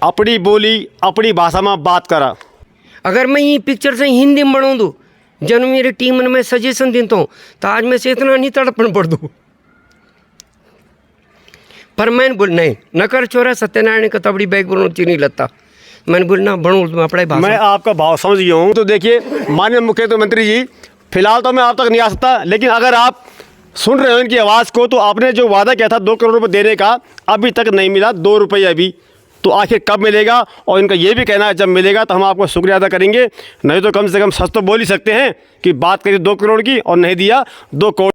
अपनी बोली अपनी भाषा में बात करा। अगर मैं ये पिक्चर से हिंदी में बना दूँ, जब मेरी टीम में मैं सजेशन देता हूँ तो आज मैं से इतना नहीं तड़पन पड़ दूँ। पर मैंने बोल नहीं न कर छोरा, सत्यनारायण का तबड़ी बैग बोलो नहीं लगता। मैंने बोलना बनू अपने भाषा। मैं आपका भाव समझ गया हूँ। तो देखिए माननीय मुख्यमंत्री जी, फिलहाल तो मैं आप तक नहीं आ सकता, लेकिन अगर आप सुन रहे हो इनकी आवाज़ को, तो आपने जो वादा किया था 2 करोड़ रुपये देने का, अभी तक नहीं मिला 2 रुपये अभी। तो आखिर कब मिलेगा? और इनका ये भी कहना है जब मिलेगा तो हम आपको शुक्रिया अदा करेंगे, नहीं तो कम से कम सच तो बोल ही सकते हैं कि बात करी 2 करोड़ की और नहीं दिया 2 करोड़।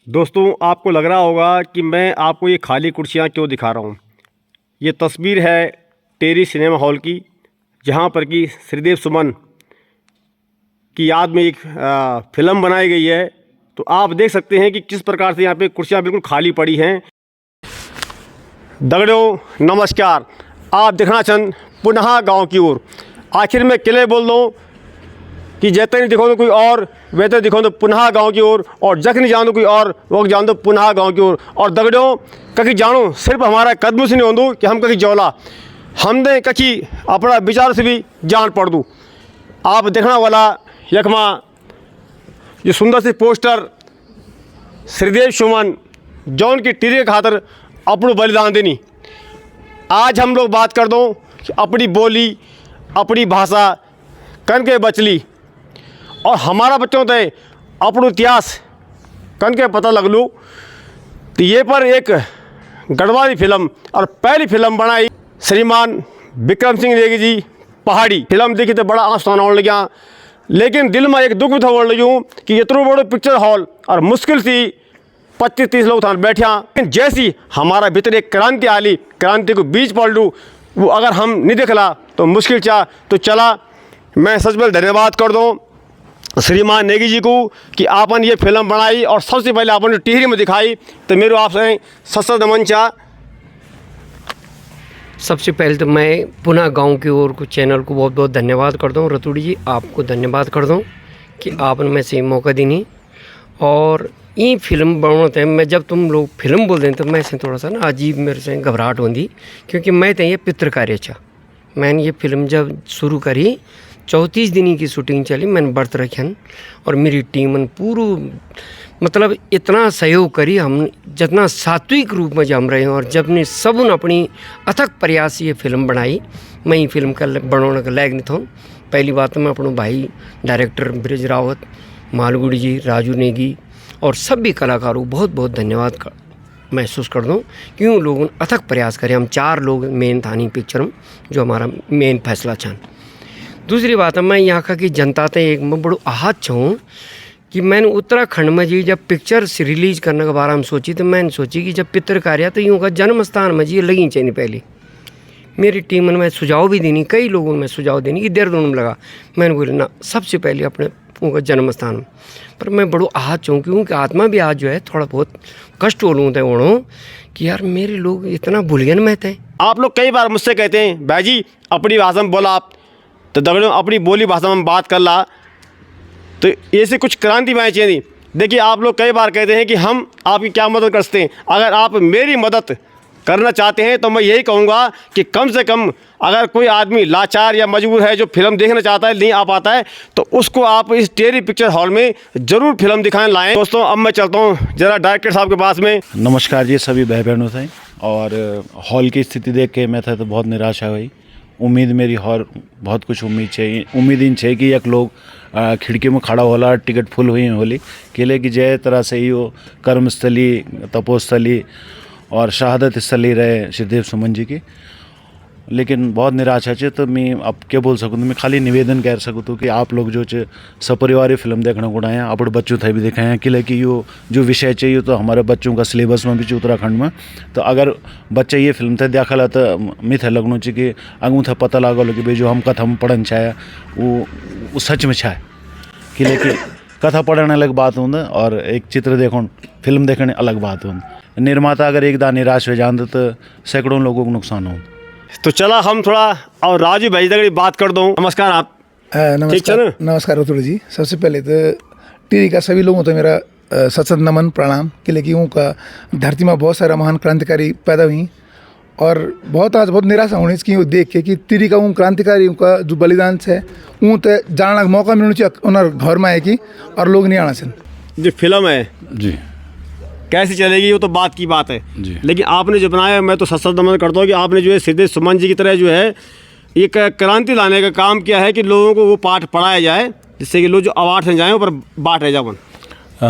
दोस्तों, आपको लग रहा होगा कि मैं आपको ये खाली कुर्सियाँ क्यों दिखा रहा हूँ। ये तस्वीर है टेरी सिनेमा हॉल की, जहाँ पर कि श्रीदेव सुमन की याद में एक फिल्म बनाई गई है। तो आप देख सकते हैं कि किस प्रकार से यहाँ पे कुर्सियाँ बिल्कुल खाली पड़ी हैं। दगड़ों नमस्कार, आप देखना चंद पुनः गांव की ओर। आखिर में किले बोल दो कि जैसे नहीं दिखो तो कोई और, वैसे दिखो तो पुनः गांव की ओर, और जख नहीं जानो कोई और, वो जान दो पुनः गांव की ओर। और दगड़ों कहीं जानो सिर्फ हमारा कदम से नहीं होंदू कि हम कहीं जौला, हमने कहीं अपना विचार से भी जान पड़ दूँ। आप देखना वाला यकमा ये सुंदर सी पोस्टर श्रीदेव सुमन जौन की टीरी के खातर अपनों बलिदान देनी। आज हम लोग बात कर दो कि अपनी बोली अपनी भाषा कन के बचली, और हमारा बच्चों ते अपनो इतिहास कन के पता लगलू। तो ये पर एक गढ़वाली फिल्म और पहली फिल्म बनाई श्रीमान विक्रम सिंह नेगी जी पहाड़ी। फिल्म देखी तो बड़ा आंसू आने लग्या, लेकिन दिल में एक दुख भी था लग्यूँ कि इतनो बड़ो पिक्चर हॉल और मुश्किल सी 25-30 लोग था बैठा। जैसी हमारा भीतर एक क्रांति आली, क्रांति को बीच पड़ लूँ, वो अगर हम नहीं देखला तो मुश्किल चाह। तो चला मैं सच में धन्यवाद कर दूँ श्रीमान नेगी जी को कि आपन ये फिल्म बनाई और सबसे पहले आपने टिहरी में दिखाई। तो मेरे आपसे सशक्त नमन चाह। सबसे पहले तो मैं पुनः गांव की ओर को चैनल को बहुत बहुत धन्यवाद करता हूँ। रतूड़ी जी आपको धन्यवाद करता हूँ कि आपने मैं से मौका देनी। और ये फिल्म बनाते हैं, मैं जब तुम लोग फिल्म बोल दें तो मैं से थोड़ा सा ना अजीब मेरे से घबराहट होती, क्योंकि मैं तो ये पितृकार्य चाह। मैंने ये फिल्म जब शुरू करी 34 दिन की शूटिंग चली, मैंने व्रत रखन और मेरी टीम ने पूरा मतलब इतना सहयोग करी, हम जितना सात्विक रूप में जम रहे हैं और जब ने सब ने अपनी अथक प्रयास ये फिल्म बनाई। मैं ये फिल्म का बनाने का लायक नहीं था। पहली बात तो मैं अपने भाई डायरेक्टर ब्रिज रावत, मालगुड़ी जी, राजू नेगी और सभी कलाकारों बहुत बहुत धन्यवाद महसूस कर दूँ, क्यों लोगों ने अथक प्रयास करे। हम 4 लोग मेन थानी पिक्चर में जो हमारा मेन फैसला छान। दूसरी बात है मैं यहाँ का कि जनता ते एक मैं बड़ो आहत छूँ कि मैंने उत्तराखंड में जी जब पिक्चर रिलीज करने के बारे में सोची, तो मैंने सोची कि जब पितृकार्य तो यूँ का जन्म स्थान में जी लगी चाहिए। पहले मेरी टीम में सुझाव भी देनी, कई लोगों में सुझाव देनी कि देर दोनों में लगा। मैंने बोला ना सबसे पहले अपने उनका जन्म स्थान। पर मैं बड़ो आहत चाहूँ क्योंकि आत्मा भी आज जो है थोड़ा बहुत कष्ट हो लूँ थे ओणों कि यार मेरे लोग इतना भूलियन में थे। आप लोग कई बार मुझसे कहते हैं भाई जी अपनी भाषा में बोला आप, तो दगड़ों अपनी बोली भाषा में बात कर ला, तो ऐसे कुछ क्रांति में चाहिए। देखिए आप लोग कई बार कहते हैं कि हम आपकी क्या मदद कर सकते हैं। अगर आप मेरी मदद करना चाहते हैं तो मैं यही कहूँगा कि कम से कम अगर कोई आदमी लाचार या मजबूर है जो फिल्म देखना चाहता है नहीं आ पाता है, तो उसको आप इस टेरी पिक्चर हॉल में ज़रूर फिल्म दिखाने लाएँ। दोस्तों अब मैं चलता हूँ ज़रा डायरेक्टर साहब के पास में। नमस्कार जी सभी भाई बहनों से। और हॉल की स्थिति देख के मैं था तो बहुत निराशा हुई। उम्मीद मेरी और बहुत कुछ उम्मीद चाहिए, उम्मीद इन छे कि एक लोग खिड़की में खड़ा होला, टिकट फुल हुई होली केले की जय तरह से ही वो कर्मस्थली तपोस्थली और शहादत स्थली रहे श्रीदेव सुमन जी की। लेकिन बहुत निराशा है। तो मैं अब क्या बोल सकूँ, मैं खाली निवेदन कर सकूँ तो कि आप लोग जो सपरिवार फिल्म देखने को आए अपने बच्चों थे भी दिखाए हैं कि यो जो विषय चाहिए तो हमारे बच्चों का सिलेबस में भी उत्तराखंड में। तो अगर बच्चे ये फिल्म थे देखा तो मिथ लगना चाहिए कि अगू था पता लागल कि भाई जो हम कथा में पढ़न चाहे वो सच में छाए कि कथा पढ़ने अलग बात हों और एक चित्र देखो फिल्म देखने अलग बात हों। निर्माता अगर एक दान निराश हो जाते तो सैकड़ों लोगों को नुकसान हो। तो चला हम थोड़ा और राजू भाई तक बात कर दूँ। नमस्कार आप। नमस्कार नमस्कार रतुड़ जी। सबसे पहले तो टिहरी का सभी लोगों तो मेरा सशक्त नमन प्रणाम कि उनका धरती में बहुत सारा महान क्रांतिकारी पैदा हुई और बहुत आज बहुत निराशा होनी इसकी देख के कि तिरी का क्रांतिकारी का जो बलिदान है वो तो जानने का मौका मिलना चाहिए उन्हें घर में है कि और लोग नहीं आना चाहिए। जो फिल्म है जी कैसी चलेगी वो तो बात की बात है जी। लेकिन आपने जो बनाया मैं तो सत नमन करता हूँ कि आपने जो है श्रीदेव सुमन जी की तरह जो है एक क्रांति लाने का काम किया है कि लोगों को वो पाठ पढ़ाया जाए जिससे कि लोग जो अवार्ड से जाएँ ऊपर बाट रह जाओ।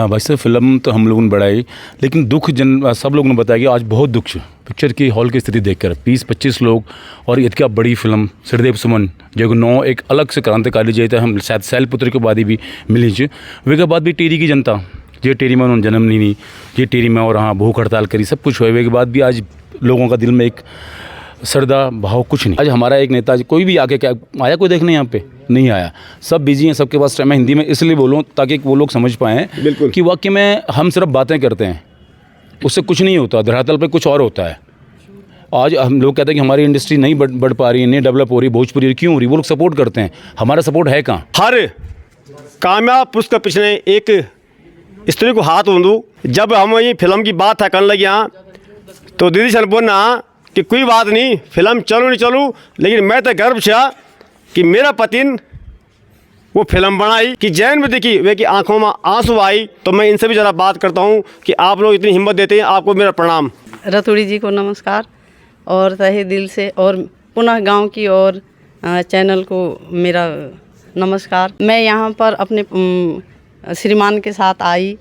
वैसे फिल्म तो हम लोगों ने बढ़ाई लेकिन दुख सब लोगों ने बताया कि आज बहुत दुख पिक्चर की हॉल की स्थिति देखकर 20-25 लोग और इतनी बड़ी फिल्म श्रीदेव सुमन जो नौ एक अलग से क्रांतिकारी जैसे हम शायद शैलपुत्र के बाद भी मिली वे बाद भी टेरी की जनता जे टेरी में उन्होंने जन्म नहीं ली जे टेरी में और हाँ भूख हड़ताल करी सब कुछ हुए के बाद भी आज लोगों का दिल में एक श्रद्धा भाव कुछ नहीं। आज हमारा एक नेता कोई भी आके क्या आया कोई देखने यहाँ पे नहीं आया, सब बिजी हैं, सबके पास टाइम है। हिंदी में इसलिए बोलूँ ताकि वो लोग समझ पाएँ कि वाकई में हम सिर्फ बातें करते हैं उससे कुछ नहीं होता, धरातल पे कुछ और होता है। आज हम लोग कहते हैं कि हमारी इंडस्ट्री नहीं बढ़ पा रही है, नहीं डेवलप हो रही, भोजपुरी क्यों हो रही, वो लोग सपोर्ट करते हैं, हमारा सपोर्ट है कहाँ। हर कामयाब पुरुष के पीछे एक स्त्री को हाथ ऊंधू। जब हम ये फिल्म की बात था करने लगे तो दीदी सन बोलना कि कोई बात नहीं फिल्म चलू नहीं चलू लेकिन मैं तो गर्व छा कि मेरा पतिन वो फिल्म बनाई कि जैन में देखी वे की आंखों में आंसू आई। तो मैं इनसे भी ज़रा बात करता हूँ कि आप लोग इतनी हिम्मत देते हैं, आपको मेरा प्रणाम। रतुड़ी जी को नमस्कार और तहे दिल से और पुनः गांव की और चैनल को मेरा नमस्कार। मैं यहाँ पर अपने श्रीमान के साथ आई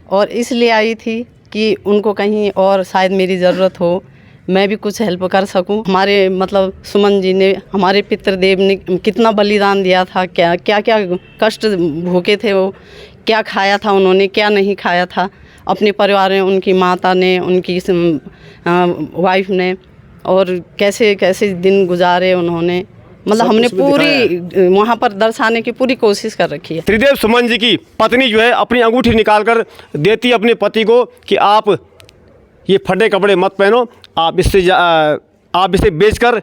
और इसलिए आई थी कि उनको कहीं और शायद मेरी ज़रूरत हो, मैं भी कुछ हेल्प कर सकूं। हमारे मतलब सुमन जी ने, हमारे पितृदेव ने कितना बलिदान दिया था, क्या क्या क्या कष्ट भोगे थे, वो क्या खाया था उन्होंने, क्या नहीं खाया था अपने परिवार में, उनकी माता ने, उनकी वाइफ ने, और कैसे कैसे दिन गुजारे उन्होंने। मतलब हमने पूरी वहाँ पर दर्शाने की पूरी कोशिश कर रखी है। श्रीदेव सुमन जी की पत्नी जो है अपनी अंगूठी निकाल कर देती है अपने पति को कि आप ये फटे कपड़े मत पहनो, आप इसे बेचकर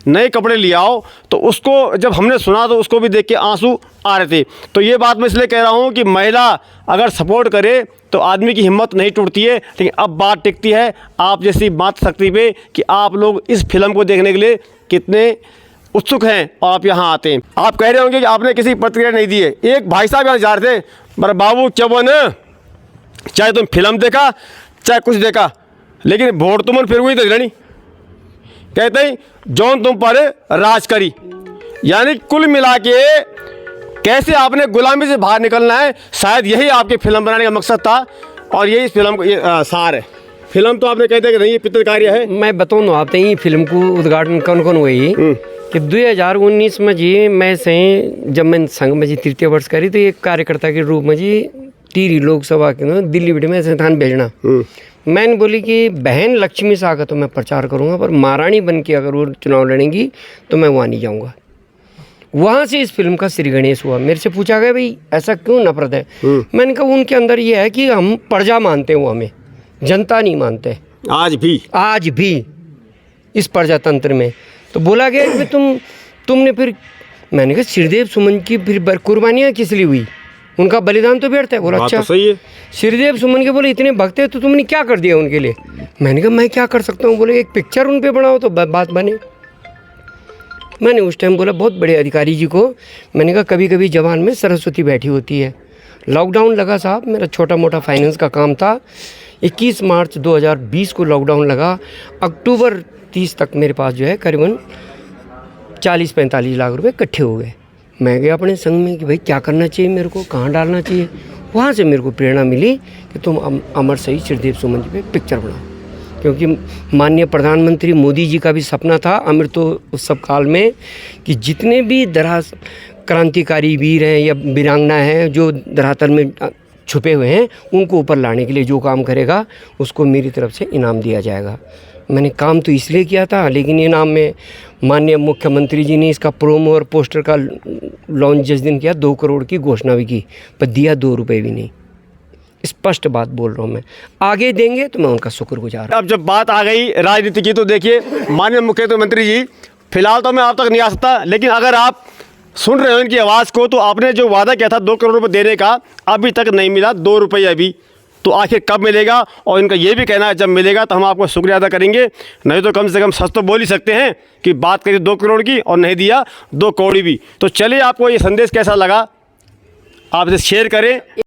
नए कपड़े ले आओ। तो उसको जब हमने सुना तो उसको भी देख के आंसू आ रहे थे। तो ये बात मैं इसलिए कह रहा हूँ कि महिला अगर सपोर्ट करे तो आदमी की हिम्मत नहीं टूटती है। लेकिन अब बात टिकती है आप जैसी मातृशक्ति पे कि आप लोग इस फिल्म को देखने के लिए कितने उत्सुक हैं और आप यहाँ आते हैं। आप कह रहे होंगे कि आपने किसी प्रतिक्रिया नहीं दी है। एक भाई साहब यहाँ जा रहे थे, मेरे बाबू क्या बोले, चाहे तुम फिल्म देखा चाहे कुछ देखा लेकिन वोट तुमन फिर हुई तो नहीं कहते ही जौन तुम पर राज करी। यानी कुल मिला के कैसे आपने गुलामी से बाहर निकलना है, शायद यही आपके फिल्म बनाने का मकसद था और यही इस फिल्म को ये सार है। फिल्म तो आपने कहते कि नहीं ये पितृ कार्य है। मैं बताऊँ तो आप ये फिल्म को उद्घाटन कौन कौन हुई कि 2019 में जी मैं से जब मैंने संघ में जी तृतीय वर्ष करी तो एक कार्यकर्ता के रूप में जी टिहरी लोकसभा के दिल्ली बिट में संस्थान भेजना। मैंने बोली कि बहन लक्ष्मी से आकर तो मैं प्रचार करूंगा पर महारानी बन के अगर वो चुनाव लड़ेंगी तो मैं वहाँ नहीं जाऊंगा। वहाँ से इस फिल्म का श्री गणेश हुआ। मेरे से पूछा गया भाई ऐसा क्यों नफरत है। मैंने कहा उनके अंदर ये है कि हम प्रजा मानते हैं, वो हमें जनता नहीं मानते आज भी इस प्रजातंत्र में। तो बोला गया कि तुमने फिर, मैंने कहा श्रीदेव सुमन की फिर कुर्बानियाँ किस लिए हुई, उनका बलिदान तो व्यर्थ है। बोला अच्छा तो सही है। श्रीदेव सुमन के बोले इतने भक्त है तो तुमने क्या कर दिया उनके लिए। मैंने कहा मैं क्या कर सकता हूँ। बोले एक पिक्चर उन पे बनाओ तो बात बने। मैंने उस टाइम बोला बहुत बड़े अधिकारी जी को, मैंने कहा कभी कभी जवान में सरस्वती बैठी होती है। लॉकडाउन लगा साहब, मेरा छोटा मोटा फाइनेंस का काम था। 21 मार्च 2020 को लॉकडाउन लगा। अक्टूबर 30 तक मेरे पास जो है करीबन 40-45 लाख रुपए इकट्ठे हो गए। मैं गया अपने संघ में कि भाई क्या करना चाहिए, मेरे को कहाँ डालना चाहिए। वहाँ से मेरे को प्रेरणा मिली कि तुम अमर शहीद श्रीदेव सुमन जी पे पिक्चर बनाओ, क्योंकि माननीय प्रधानमंत्री मोदी जी का भी सपना था अमृतो उत्सव काल में कि जितने भी क्रांतिकारी वीर हैं या वीरांगना हैं जो धरातल में छुपे हुए हैं उनको ऊपर लाने के लिए जो काम करेगा उसको मेरी तरफ से इनाम दिया जाएगा। मैंने काम तो इसलिए किया था लेकिन इनाम में माननीय मुख्यमंत्री जी ने इसका प्रोमो और पोस्टर का लॉन्च जिस दिन किया 2 करोड़ की घोषणा भी की, पर दिया 2 रुपये भी नहीं। स्पष्ट बात बोल रहा हूँ मैं, आगे देंगे तो मैं उनका शुक्रगुजार। अब जब बात आ गई राजनीति की तो देखिए माननीय मुख्यमंत्री जी, फिलहाल तो मैं आप तक नहीं आ सकता लेकिन अगर आप सुन रहे हो इनकी आवाज़ को तो आपने जो वादा किया था 2 करोड़ रुपये देने का अभी तक नहीं मिला। 2 रुपये अभी तो आखिर कब मिलेगा, और इनका ये भी कहना है जब मिलेगा तो हम आपको शुक्रिया अदा करेंगे, नहीं तो कम से कम सच तो बोल ही सकते हैं कि बात करी 2 करोड़ की और नहीं दिया 2 कौड़ी भी। तो चलिए, आपको ये संदेश कैसा लगा आप इसे शेयर करें।